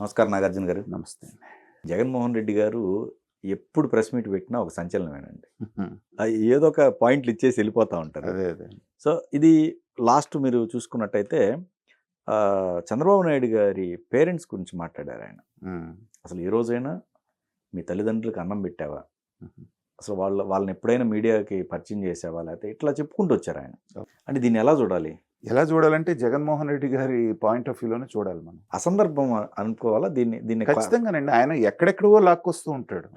నమస్కారం నాగార్జున గారు. నమస్తే. జగన్మోహన్ రెడ్డి గారు ఎప్పుడు ప్రెస్ మీట్ పెట్టినా ఒక సంచలనమేనండి. ఏదో ఒక పాయింట్లు ఇచ్చేసి వెళ్ళిపోతా ఉంటారు. అదే. సో ఇది లాస్ట్ మీరు చూసుకున్నట్టయితే చంద్రబాబు నాయుడు గారి పేరెంట్స్ గురించి మాట్లాడారు ఆయన. అసలు ఏ రోజైనా మీ తల్లిదండ్రులకు అన్నం పెట్టావా, అసలు వాళ్ళని ఎప్పుడైనా మీడియాకి పరిచయం చేసావా, లేకపోతే ఇట్లా చెప్పుకుంటూ వచ్చారు ఆయన. అంటే దీన్ని ఎలా చూడాలి? ఎలా చూడాలంటే జగన్మోహన్ రెడ్డి గారి పాయింట్ ఆఫ్ వ్యూలోనే చూడాలి మనం. అసందర్భం అనుకోవాలా దీన్ని? ఖచ్చితంగానండి. ఆయన ఎక్కడెక్కడో లాక్కొస్తూ ఉంటాడు.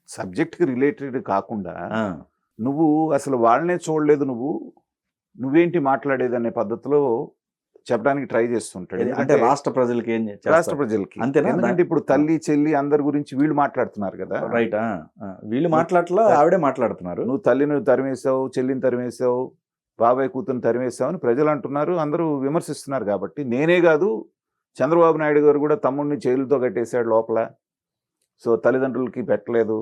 సబ్జెక్ట్కి రిలేటెడ్ కాకుండా నువ్వు అసలు వాళ్ళనే చూడలేదు, నువ్వేంటి మాట్లాడేది అనే పద్ధతిలో చెప్పడానికి ట్రై చేస్తుంటాడు. అంటే రాష్ట్ర ప్రజలకి రాష్ట్ర ప్రజలకి అంతేనా? ఎందుకంటే ఇప్పుడు తల్లి చెల్లి అందరి గురించి వీళ్ళు మాట్లాడుతున్నారు కదా. రైట్. వీళ్ళు మాట్లాడలా, ఆవిడే మాట్లాడుతున్నారు. నువ్వు తల్లిని తరిమేసావు, చెల్లిని తరిమేసావు, బాబాయ్ కూతురుని తరిమేసావు అని ప్రజలు అంటున్నారు, అందరూ విమర్శిస్తున్నారు. కాబట్టి నేనే కాదు, చంద్రబాబు నాయుడు గారు కూడా తమ్ముడిని జైలుతో కట్టేశాడు లోపల, సో తల్లిదండ్రులకి పెట్టలేదు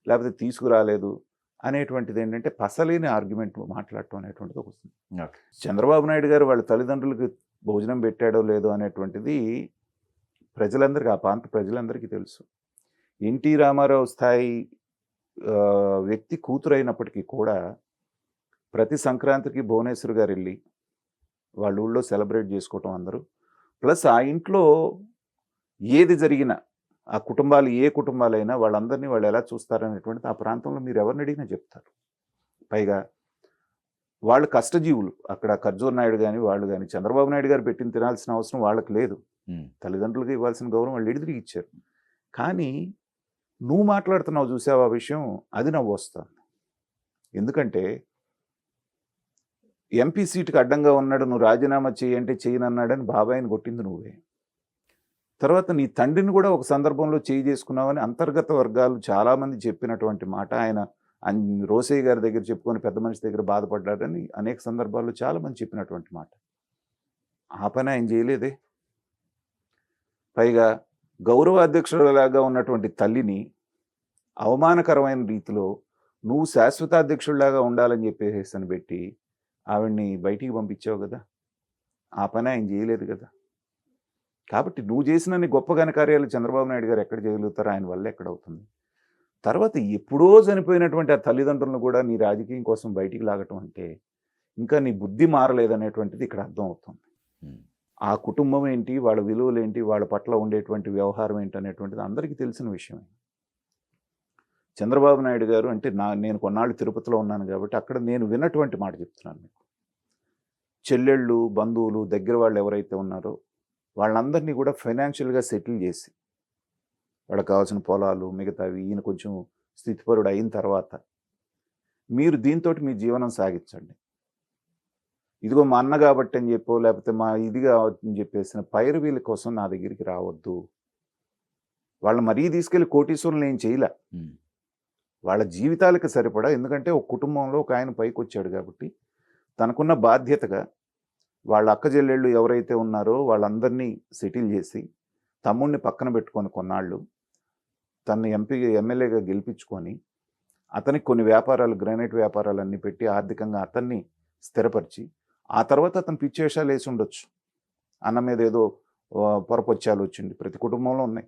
లేకపోతే తీసుకురాలేదు అనేటువంటిది ఏంటంటే పసలేని ఆర్గ్యుమెంట్ మాట్లాడటం అనేటువంటిది వస్తుంది. చంద్రబాబు నాయుడు గారు వాళ్ళ తల్లిదండ్రులకి భోజనం పెట్టాడో లేదో అనేటువంటిది ప్రజలందరికీ, ఆ ప్రాంత ప్రజలందరికీ తెలుసు. ఎన్టీ రామారావు స్థాయి వ్యక్తి కూతురు అయినప్పటికీ కూడా ప్రతి సంక్రాంతికి భువనేశ్వర్ గారు వెళ్ళి వాళ్ళ ఊళ్ళో సెలబ్రేట్ చేసుకోవటం అందరూ, ప్లస్ ఆ ఇంట్లో ఏది జరిగినా ఆ కుటుంబాలు ఏ కుటుంబాలైనా వాళ్ళందరినీ వాళ్ళు ఎలా చూస్తారనేటువంటిది ఆ ప్రాంతంలో మీరు ఎవరిని అడిగినా చెప్తారు. పైగా వాళ్ళు కష్టజీవులు అక్కడ. ఖర్జూర్ నాయుడు కానీ వాళ్ళు కానీ చంద్రబాబు నాయుడు గారు పెట్టిన తినాల్సిన అవసరం వాళ్ళకి లేదు. తల్లిదండ్రులకు ఇవ్వాల్సిన గౌరవం వాళ్ళు ఎడిదిరిగి ఇచ్చారు. కానీ నువ్వు మాట్లాడుతున్నావు చూసావు ఆ విషయం, అది నవ్వు వస్తుంది. ఎందుకంటే ఎంపీ సీటుకి అడ్డంగా ఉన్నాడు, నువ్వు రాజీనామా చేయంటే చేయనన్నాడని బాబాయిని కొట్టింది నువ్వే. తర్వాత నీ తండ్రిని కూడా ఒక సందర్భంలో చేయి చేసుకున్నావని అంతర్గత వర్గాలు చాలామంది చెప్పినటువంటి మాట. ఆయన రోసయ్య గారి దగ్గర చెప్పుకొని పెద్ద మనిషి దగ్గర బాధపడ్డాడని అనేక సందర్భాల్లో చాలామంది చెప్పినటువంటి మాట. ఆ పని ఆయన చేయలేదే. పైగా గౌరవ అధ్యక్షుడిలాగా ఉన్నటువంటి తల్లిని అవమానకరమైన రీతిలో నువ్వు శాశ్వత అధ్యక్షుడిలాగా ఉండాలని చెప్పేసి అని పెట్టి ఆవిడ్ని బయటికి పంపించావు కదా. ఆ పని ఆయన చేయలేదు కదా. కాబట్టి నువ్వు చేసిన గొప్ప ఘనకార్యాలు చంద్రబాబు నాయుడు గారు ఎక్కడ చేయగలుగుతారో, ఆయన వల్ల ఎక్కడవుతుంది. తర్వాత ఎప్పుడో చనిపోయినటువంటి ఆ తల్లిదండ్రులను కూడా నీ రాజకీయం కోసం బయటికి లాగటం అంటే ఇంకా నీ బుద్ధి మారలేదనేటువంటిది ఇక్కడ అర్థం అవుతుంది. ఆ కుటుంబం ఏంటి, వాళ్ళ విలువలు ఏంటి, వాళ్ళ పట్ల ఉండేటువంటి వ్యవహారం ఏంటి అనేటువంటిది అందరికీ తెలిసిన విషయమే. చంద్రబాబు నాయుడు గారు అంటే నేను కొన్నాళ్ళు తిరుపతిలో ఉన్నాను కాబట్టి అక్కడ నేను విన్నటువంటి మాట చెప్తున్నాను మీకు. చెల్లెళ్ళు, బంధువులు, దగ్గర వాళ్ళు ఎవరైతే ఉన్నారో వాళ్ళందరినీ కూడా ఫైనాన్షియల్గా సెటిల్ చేసి వాళ్ళకి కావాల్సిన పొలాలు మిగతావి ఈయన కొంచెం స్థితిపరుడు అయిన తర్వాత మీరు దీంతో మీ జీవనం సాగించండి, ఇదిగో మా అన్న కాబట్టి అని చెప్పో లేకపోతే మా ఇదిగా అని చెప్పేసిన పైరవీల కోసం నా దగ్గరికి రావద్దు. వాళ్ళ మరీ తీసుకెళ్ళి కోటీశ్వరులు నేను చేయలే, వాళ్ళ జీవితాలకు సరిపడా. ఎందుకంటే ఒక కుటుంబంలో ఒక ఆయన పైకి వచ్చాడు కాబట్టి తనకున్న బాధ్యతగా వాళ్ళ అక్క చెల్లెళ్ళు ఎవరైతే ఉన్నారో వాళ్ళందరినీ సెటిల్ చేసి తమ్ముడిని పక్కన పెట్టుకొని కొన్నాళ్ళు తనని ఎమ్మెల్యేగా గెలిపించుకొని అతనికి కొన్ని వ్యాపారాలు, గ్రానైట్ వ్యాపారాలన్నీ పెట్టి ఆర్థికంగా అతన్ని స్థిరపరిచి ఆ తర్వాత అతను పిచ్చేషాలు వేసి ఉండొచ్చు. అన్న మీద ఏదో పొరపొచ్చాలు వచ్చింది, ప్రతి కుటుంబంలో ఉన్నాయి.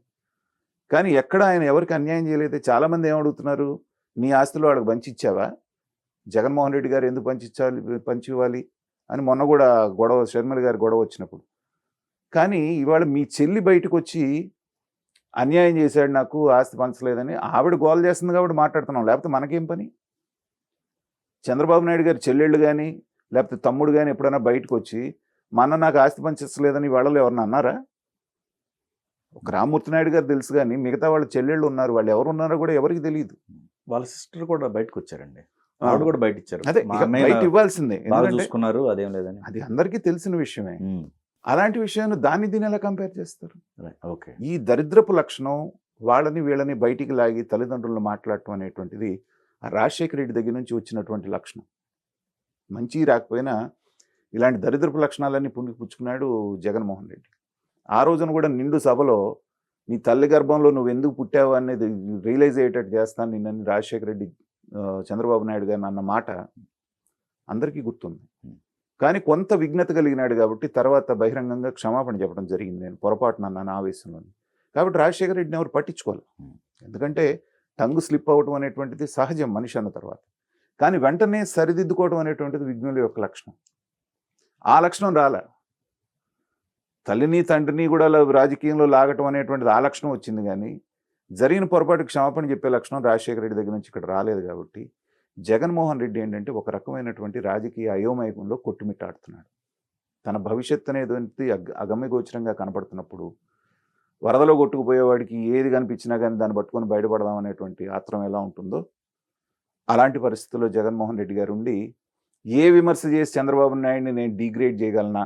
కానీ ఎక్కడ ఆయన ఎవరికి అన్యాయం చేయలేదే. చాలామంది ఏమడుగుతున్నారు, నీ ఆస్తులు వాళ్ళకి పంచిచ్చావా, జగన్మోహన్ రెడ్డి గారు ఎందుకు పంచి ఇవ్వాలి అని మొన్న కూడా గొడవ, షర్మిల గారి గొడవ వచ్చినప్పుడు. కానీ ఇవాళ మీ చెల్లి బయటకు వచ్చి అన్యాయం చేశాడు, నాకు ఆస్తి పంచలేదని ఆవిడ గోల్ చేస్తుంది కాబట్టి మాట్లాడుతున్నాం, లేకపోతే మనకేం పని? చంద్రబాబు నాయుడు గారి చెల్లెళ్ళు కానీ లేకపోతే తమ్ముడు కానీ ఎప్పుడైనా బయటకు వచ్చి మా అన్న నాకు ఆస్తి పంచలేదని వాళ్ళలో ఎవరన్నా అన్నారా? ఒక రామ్మూర్తి నాయుడు గారు తెలుసు, కానీ మిగతా వాళ్ళ చెల్లెళ్ళు ఉన్నారు, వాళ్ళు ఎవరు ఉన్నారో కూడా ఎవరికి తెలియదు. వాళ్ళ సిస్టర్ కూడా బయటకు వచ్చారండి, ఆవిడ కూడా బయట ఇచ్చారు. అదే బయట ఇవ్వాల్సిందే, చూసుకున్నారు, అదేం లేదని. అది అందరికీ తెలిసిన విషయమే. అలాంటి విషయాన్ని దాన్ని దీని ఎలా కంపేర్ చేస్తారు? ఓకే. ఈ దరిద్రపు లక్షణం వాళ్ళని వీళ్ళని బయటికి లాగి తల్లిదండ్రులను మాట్లాడటం అనేటువంటిది రాజశేఖర రెడ్డి దగ్గర నుంచి వచ్చినటువంటి లక్షణం. మంచి రాకపోయినా ఇలాంటి దరిద్రపు లక్షణాలన్నీ పుచ్చుకున్నాడు జగన్మోహన్ రెడ్డి. ఆ రోజున కూడా నిండు సభలో నీ తల్లి గర్భంలో నువ్వు ఎందుకు పుట్టావు అనేది రియలైజ్ అయ్యేటట్టు చేస్తాను నిన్నని రాజశేఖర రెడ్డి చంద్రబాబు నాయుడు గారిని అన్న మాట అందరికీ గుర్తుంది. కానీ కొంత విఘ్నత కలిగినాడు కాబట్టి తర్వాత బహిరంగంగా క్షమాపణ చెప్పడం జరిగింది. నేను పొరపాటున అన్నాను ఆవేశంలో. కాబట్టి రాజశేఖర రెడ్డిని ఎవరు పట్టించుకోవాలి. ఎందుకంటే టంగు స్లిప్ అవ్వటం అనేటువంటిది సహజం మనిషి అన్న తర్వాత. కానీ వెంటనే సరిదిద్దుకోవడం అనేటువంటిది విజ్ఞుల యొక్క లక్షణం. ఆ లక్షణం రాలే. తల్లిని తండ్రిని కూడా రాజకీయంలో లాగటం అనేటువంటిది ఆ లక్షణం వచ్చింది. కానీ జరిగిన పొరపాటుకు క్షమాపణ చెప్పే లక్షణం రాజశేఖర రెడ్డి దగ్గర నుంచి ఇక్కడ రాలేదు. కాబట్టి జగన్మోహన్ రెడ్డి ఏంటంటే ఒక రకమైనటువంటి రాజకీయ అయోమయంలో కొట్టుమిట్టాడుతున్నాడు. తన భవిష్యత్తు అనేది అగమ్యగోచరంగా కనపడుతున్నప్పుడు వరదలో కొట్టుకుపోయేవాడికి ఏది కనిపించినా కానీ దాన్ని పట్టుకొని బయటపడదాం అనేటువంటి ఆత్రం ఎలా ఉంటుందో అలాంటి పరిస్థితుల్లో జగన్మోహన్ రెడ్డి గారు ఉండి ఏ విమర్శ చేసి చంద్రబాబు నాయుడిని నేను డిగ్రేడ్ చేయగలనా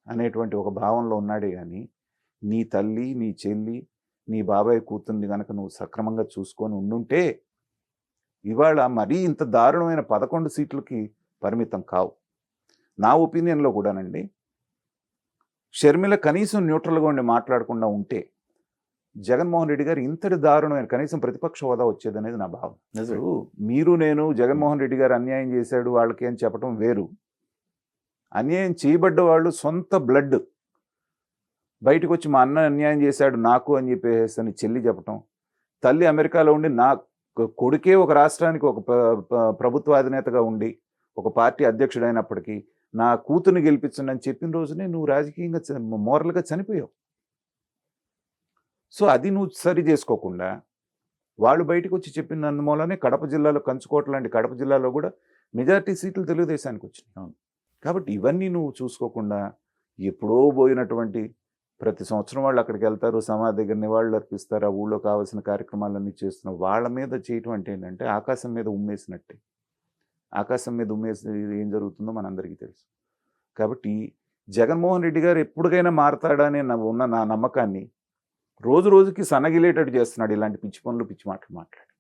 అనేటువంటి ఒక భావంలో ఉన్నాడే కానీ నీ తల్లి, నీ చెల్లి, నీ బాబాయ్ కూతుర్ని కనుక నువ్వు సక్రమంగా చూసుకొని ఉండుంటే ఇవాళ మరీ ఇంత దారుణమైన 11 సీట్లకి పరిమితం కావు. నా ఒపీనియన్లో కూడానండి షర్మిల కనీసం న్యూట్రల్గా ఉండి మాట్లాడకుండా ఉంటే జగన్మోహన్ రెడ్డి గారు ఇంతటి దారుణమైన కనీసం ప్రతిపక్ష హోదా వచ్చేదనేది నా భావం. అసలు మీరు నేను జగన్మోహన్ రెడ్డి గారు అన్యాయం చేశాడు వాళ్ళకి అని చెప్పడం వేరు. అన్యాయం చేయబడ్డ వాళ్ళు సొంత బ్లడ్ బయటకు వచ్చి మా అన్న అన్యాయం చేశాడు నాకు అని చెప్పేసి అని చెల్లి చెప్పటం, తల్లి అమెరికాలో ఉండి నా కొడుకే ఒక రాష్ట్రానికి ఒక ప్రభుత్వ అధినేతగా ఉండి ఒక పార్టీ అధ్యక్షుడైనప్పటికీ నా కూతుర్ని గెలిపించండి అని చెప్పిన రోజునే నువ్వు రాజకీయంగా మోరల్గా చనిపోయావు. సో అది నువ్వు సరి చేసుకోకుండా వాళ్ళు బయటకు వచ్చి చెప్పినందువల్లనే కడప జిల్లాలో కంచుకోట లాంటి కడప జిల్లాలో కూడా మెజారిటీ సీట్లు తెలుగుదేశానికి వచ్చినాయి. కాబట్టి ఇవన్నీ నువ్వు చూసుకోకుండా ఎప్పుడో పోయినటువంటి ప్రతి సంవత్సరం వాళ్ళు అక్కడికి వెళ్తారు, సమాధి దగ్గర నివాళులు అర్పిస్తారు, ఆ ఊళ్ళో కావాల్సిన కార్యక్రమాలన్నీ చేస్తున్నారు. వాళ్ళ మీద చేయటం అంటే ఏంటంటే ఆకాశం మీద ఉమ్మేసినట్టే. ఆకాశం మీద ఉమ్మేసి ఏం జరుగుతుందో మనందరికీ తెలుసు. కాబట్టి జగన్మోహన్ రెడ్డి గారు ఎప్పటికైనా మారతాడని ఉన్న నా నమ్మకాన్ని రోజు రోజుకి సన్నగిలేటట్టు చేస్తున్నాడు ఇలాంటి పిచ్చి పనులు, పిచ్చి మాటలు మాట్లాడి.